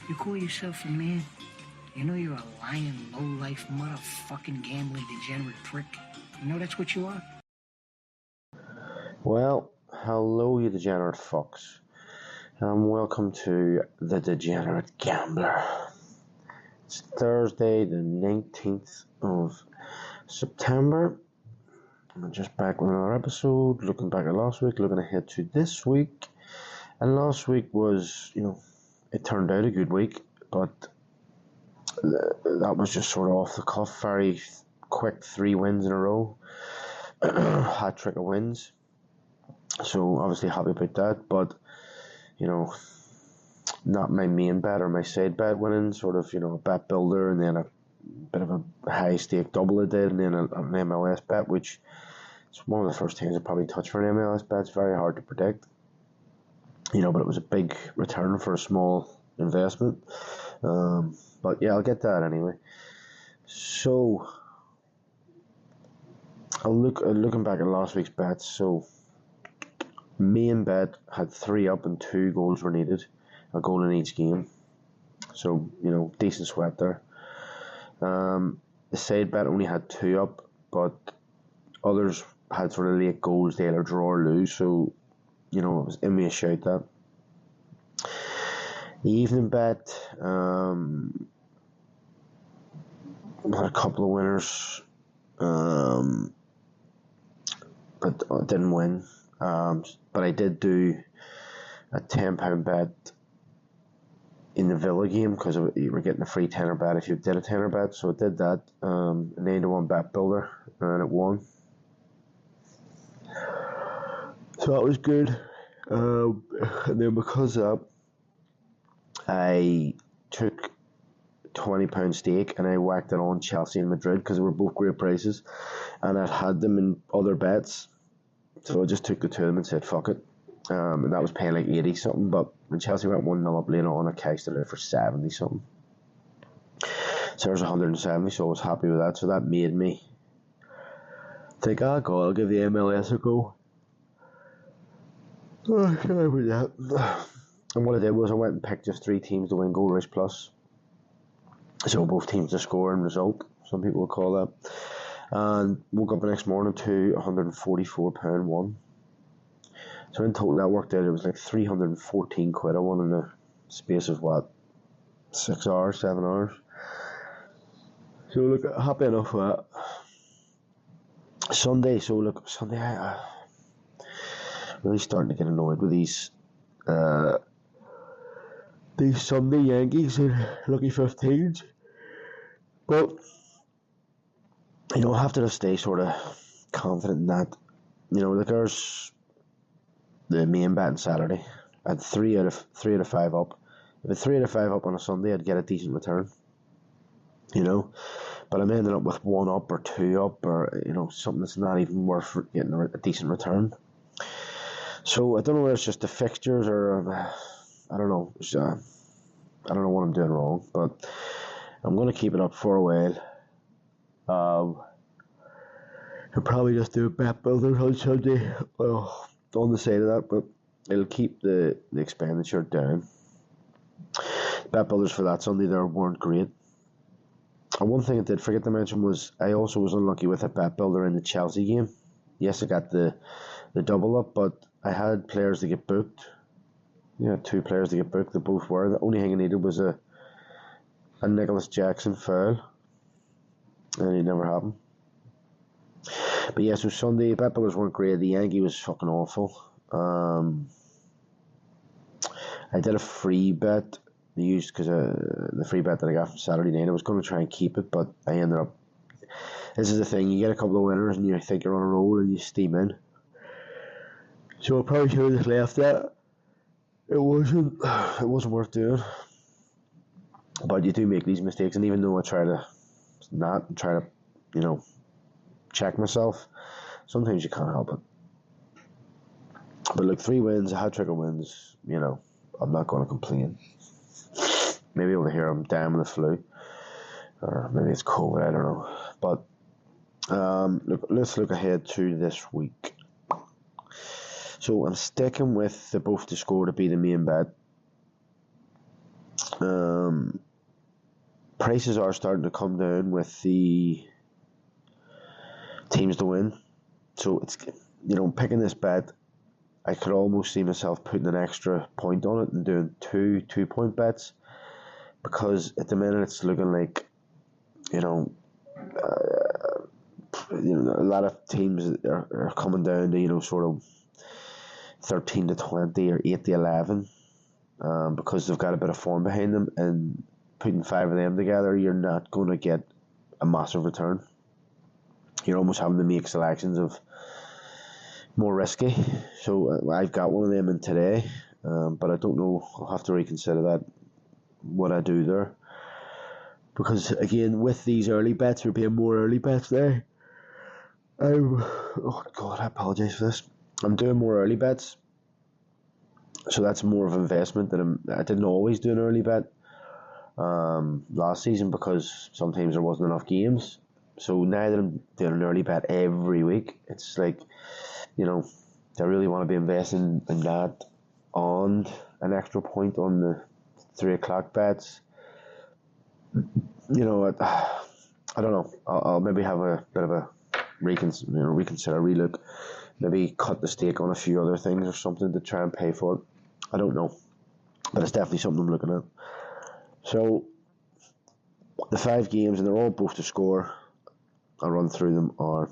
You call yourself a man? You know you're a lying, low-life, motherfucking gambling degenerate prick. You know that's what you are? Well, hello you degenerate fucks. Welcome to The Degenerate Gambler. It's Thursday the 19th of September. I'm just back with another episode, looking back at last week, looking ahead to this week. And last week was, it turned out a good week, but that was just sort of off the cuff, very quick 3 wins in a row. Hattrick of wins. So obviously happy about that, but not my main bet or my side bet winning, sort of, a bet builder and then a bit of a high stake double I did, and then an MLS bet, which is one of the first things I probably touch for an MLS bet. It's very hard to predict, but it was a big return for a small investment. But yeah, I'll get that anyway. So looking back at last week's bets, so main bet had 3 up and 2 goals were needed, a goal in each game. So, decent sweat there. The side bet only had 2 up, but others had sort of late goals, they either draw or lose, so, it was in me a shout that. The evening bet, had a couple of winners, but I didn't win. But I did do a £10 bet in the Villa game because you were getting a free tenner bet if you did a tenner bet. So I did that, an 8-1 bet builder, and it won. So that was good. And then because of that, I took £20 stake and I whacked it on Chelsea and Madrid because they were both great prices, and I had them in other bets. So I just took the 2 of them and said, fuck it. And that was paying like 80 something, but when Chelsea went 1-0 up later on, I cashed it out for 70 something. So there's 170, so I was happy with that. So that made me think, God, I'll give the MLS a go. Oh, sorry with that. And what I did was I went and picked just 3 teams to win Goal Rush Plus. So both teams to score and result, some people would call that. And woke up the next morning to £144 won. So in total that worked out, it was like 314 quid I won in the space of 6 hours, 7 hours. So look, happy enough with that. Sunday, I really starting to get annoyed with these Sunday Yankees and lucky 15s. But I have to just stay sort of confident in that. There's the main bet on Saturday. I had 3 out of 5 up. If I had 3 out of 5 up on a Sunday, I'd get a decent return. But I'm ending up with 1 up or 2 up, or something that's not even worth getting a decent return. So I don't know whether it's just the fixtures or I don't know. I don't know what I'm doing wrong, but I'm going to keep it up for a while. I'll probably just do a bet builder on Sunday on the side of that, but it'll keep the expenditure down. Bet builders for that Sunday there weren't great. And one thing I did forget to mention was I also was unlucky with a bet builder in the Chelsea game. Yes, I got the double up, but I had players to get booked. 2 players to get booked. They both were. The only thing I needed was a Nicholas Jackson foul, and it never happened. But yeah, so Sunday, bet builders weren't great. The Yankee was fucking awful. I did a free bet, because the free bet that I got from Saturday night, I was going to try and keep it, but I ended up, this is the thing, you get a couple of winners and you think you're on a roll and you steam in. So I probably should have just left that. It wasn't worth doing. But you do make these mistakes, and even though I try to check myself, sometimes you can't help it. But look, 3 wins, a hat-trick of wins, I'm not going to complain. Maybe over here I'm down with the flu, or maybe it's COVID, I don't know. But let's look ahead to this week. So I'm sticking with the both to score to be the main bet. Prices are starting to come down with the teams to win. So it's, picking this bet, I could almost see myself putting an extra point on it and doing two 2-point bets, because at the minute it's looking like, a lot of teams are coming down to, sort of 13 to 20 or 8 to 11, because they've got a bit of form behind them, and putting 5 of them together, you're not going to get a massive return. You're almost having to make selections of more risky. So I've got one of them in today, but I don't know. I'll have to reconsider that, what I do there, because again, with these early bets, there being more early bets there. Oh God, I apologise for this. I'm doing more early bets, so that's more of an investment that I didn't always do an early bet last season, because sometimes there wasn't enough games. So now that I'm doing an early bet every week, it's like, I really want to be investing in that on an extra point on the 3 o'clock bets. I don't know. I'll maybe have a bit of a reconsider, relook, maybe cut the stake on a few other things or something to try and pay for it. I don't know, but it's definitely something I'm looking at. So the 5 games, and they're all both to score, I'll run through them, are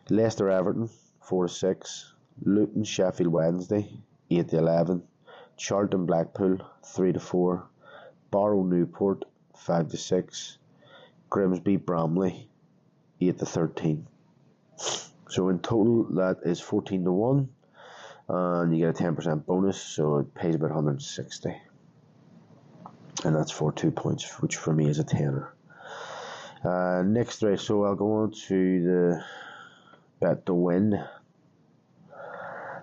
Leicester Everton 4-6, Luton Sheffield Wednesday 8-11, Charlton Blackpool 3-4, Barrow Newport 5-6, Grimsby Bramley 8-13. So in total, that is 14-1, and you get a 10% bonus, so it pays about 160, and that's for 2 points, which for me is a tenner. Next race, so I'll go on to the bet to win.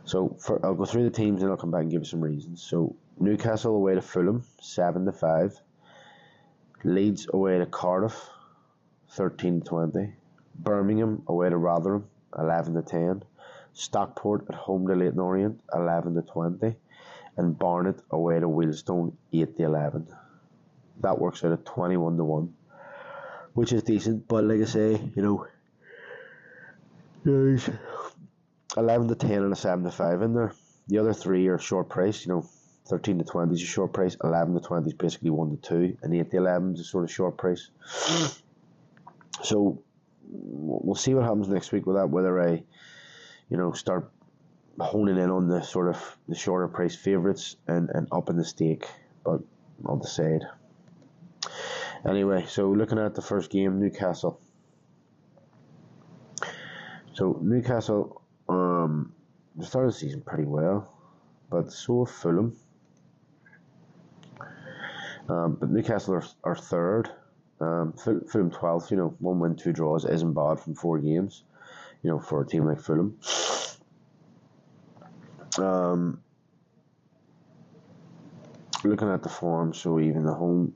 So I'll go through the teams and I'll come back and give you some reasons. So Newcastle away to Fulham 7-5, Leeds away to Cardiff 13-20, Birmingham away to Rotherham 11-10, Stockport at home to Leyton Orient 11-20, and Barnet away to Wealdstone 8-11. That works out at 21-1, which is decent. But like I say, there's 11-10 and a 7-5 in there. The other 3 are short price. 13-20 is a short price, 11-20 is basically 1-2, and 8-11 is a sort of short price. So we'll see what happens next week with that, whether I, start honing in on the sort of the shorter price favourites and upping the stake, but I'll decide. Anyway, so looking at the first game, Newcastle. So Newcastle started the season pretty well, but so have Fulham. But Newcastle are third. Fulham 12th. 1 win, 2 draws isn't bad from 4 games. For a team like Fulham. Looking at the form, so even the home.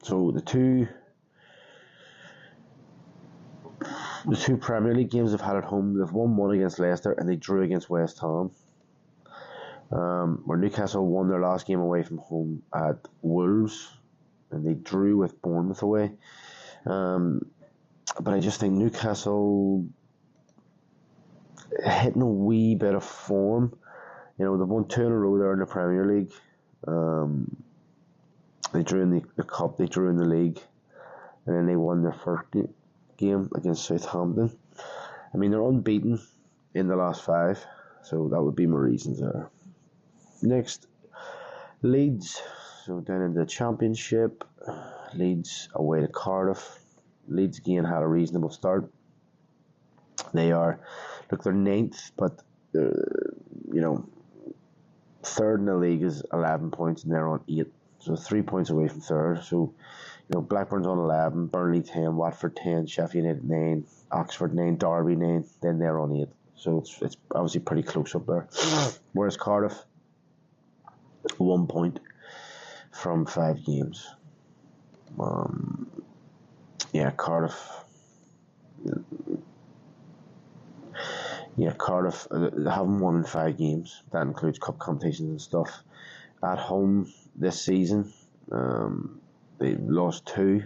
So the two Premier League games they've had at home, they've won 1 against Leicester and they drew against West Ham. Where Newcastle won their last game away from home at Wolves, and they drew with Bournemouth away. But I just think Newcastle hitting a wee bit of form. They've won 2 in a row there in the Premier League. They drew in the cup, they drew in the league, and then they won their first game against Southampton. I mean, they're unbeaten in the last 5, so that would be my reasons there. Next, Leeds. So down in the Championship, Leeds away to Cardiff. Leeds again had a reasonable start. They're 9th, but third in the league is 11 points, and they're on 8. So 3 points away from third. So, Blackburn's on 11, Burnley 10, Watford 10, Sheffield United 9, Oxford 9, Derby 9, then they're on 8. So it's obviously pretty close up there. Whereas Cardiff, 1 point from 5 games. Cardiff haven't won in 5 games. That includes cup competitions and stuff. At home this season, They lost 2.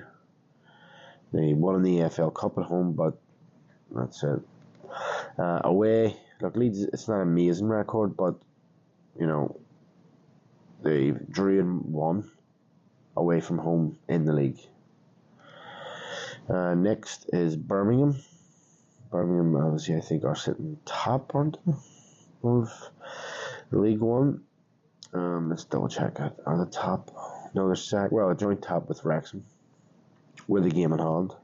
They won in the EFL Cup at home, but that's it. Away, look, Leeds, it's not an amazing record, but, you know, they drew and won away from home in the league. Next is Birmingham. Birmingham, obviously, I think, are sitting top, aren't they, of League One. Let's double check it. Are the top? No, they're a joint top with Wrexham, with a game in hand.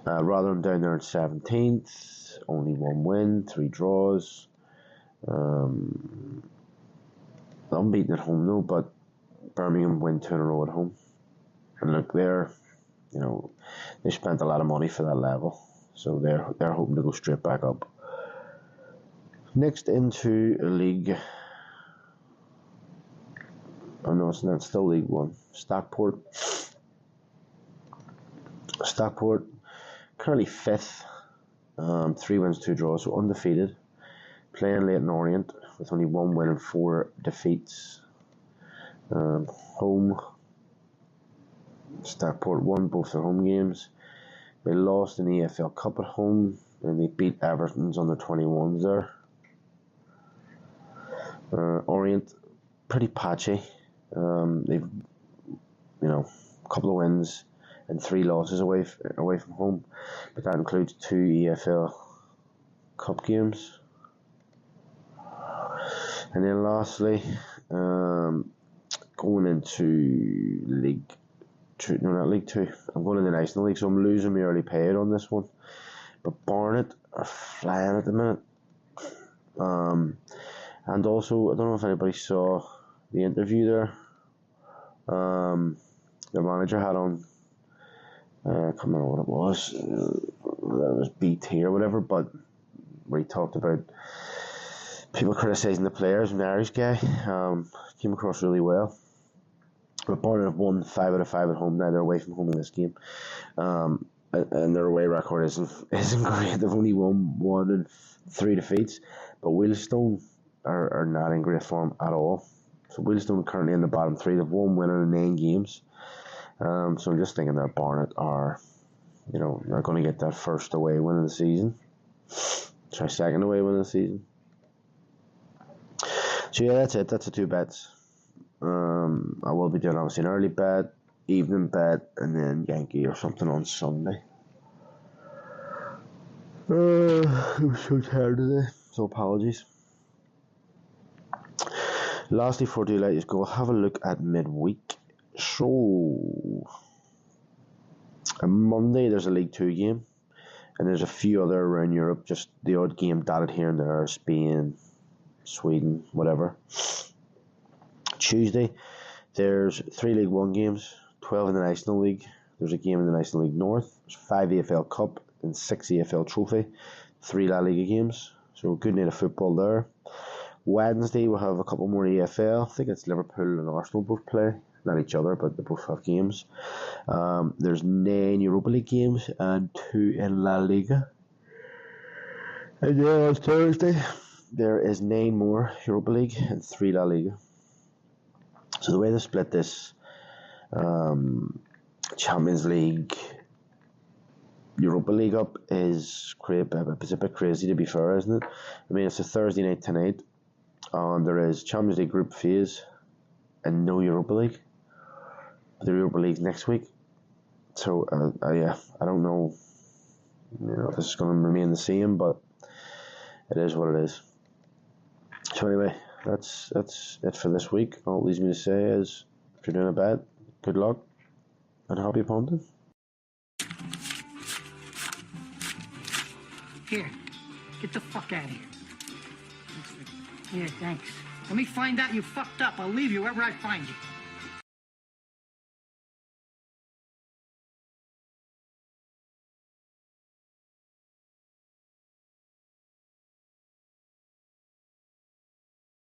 Rotherham down there in 17th, only 1 win, 3 draws. Unbeaten at home though, but Birmingham win 2 in a row at home. And look, they spent a lot of money for that level, so they're hoping to go straight back up. Next into League. Oh no, it's not. Still League One. Stockport, currently 5th. 3 wins, 2 draws, so undefeated. Playing Leyton Orient with only 1 win and 4 defeats. Home. Stockport won both their home games. They lost in the EFL Cup at home, and they beat Everton's under 21s there. Orient, pretty patchy. They've, a couple of wins and 3 losses away from home, but that includes 2 EFL Cup games. And then lastly, going into League 2, no, not League 2. I'm going into the National League, so I'm losing my early paid on this one. But Barnet are flying at the minute. And also, I don't know if anybody saw the interview there. The manager had on, I can't remember what it was. It was BT or whatever, but where he talked about people criticising the players, and the Irish guy came across really well. But Barnet have won 5 out of 5 at home. Now they're away from home in this game, and their away record isn't great. They've only won 1 and 3 defeats. But Wealdstone are not in great form at all. So Wealdstone are currently in the bottom 3. They've 1 win in 9 games. So I'm just thinking that Barnet are, they're going to get that first away win of the season. Try second away win of the season. So yeah, that's it. That's the 2 bets. I will be doing obviously an early bet, evening bet, and then Yankee or something on Sunday. I'm so tired today, so apologies. Lastly, before I do let you go, have a look at midweek. So, on Monday there's a League 2 game, and there's a few other around Europe, just the odd game dotted here and there, Spain, Sweden, whatever. Tuesday, there's 3 League 1 games, 12 in the National League. There's a game in the National League North. There's 5 EFL Cup and 6 EFL Trophy, 3 La Liga games. So good night of football there. Wednesday, we'll have a couple more EFL. I think it's Liverpool and Arsenal both play. Not each other, but they both have games. There's 9 Europa League games and 2 in La Liga. And then on Thursday, there is 9 more Europa League and 3 La Liga. So the way they split this Champions League, Europa League up is it's a bit crazy, to be fair, isn't it? I mean, it's a Thursday night tonight, and there is Champions League group phase and no Europa League. The Europa League's next week. So yeah, I don't know, if this is going to remain the same, but it is what it is. So anyway, that's it for this week. All it leaves me to say is, if you're doing a bet, good luck and happy punting. Here, get the fuck out of here. Here, thanks. Let me find out you fucked up. I'll leave you wherever I find you.